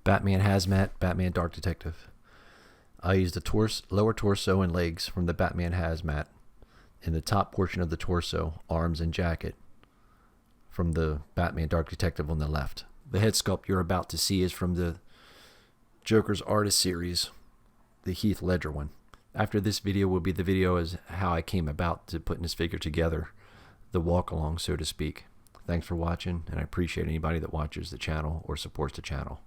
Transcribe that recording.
Batman Hazmat, Batman Dark Detective. I used the lower torso and legs from the Batman Hazmat, and the top portion of the torso, arms, and jacket from the Batman Dark Detective on the left. The head sculpt you're about to see is from the Joker's Artist Series, the Heath Ledger one. After this video will be the video as how I came about to putting this figure together, the walk along, so to speak. Thanks for watching, and I appreciate anybody that watches the channel or supports the channel.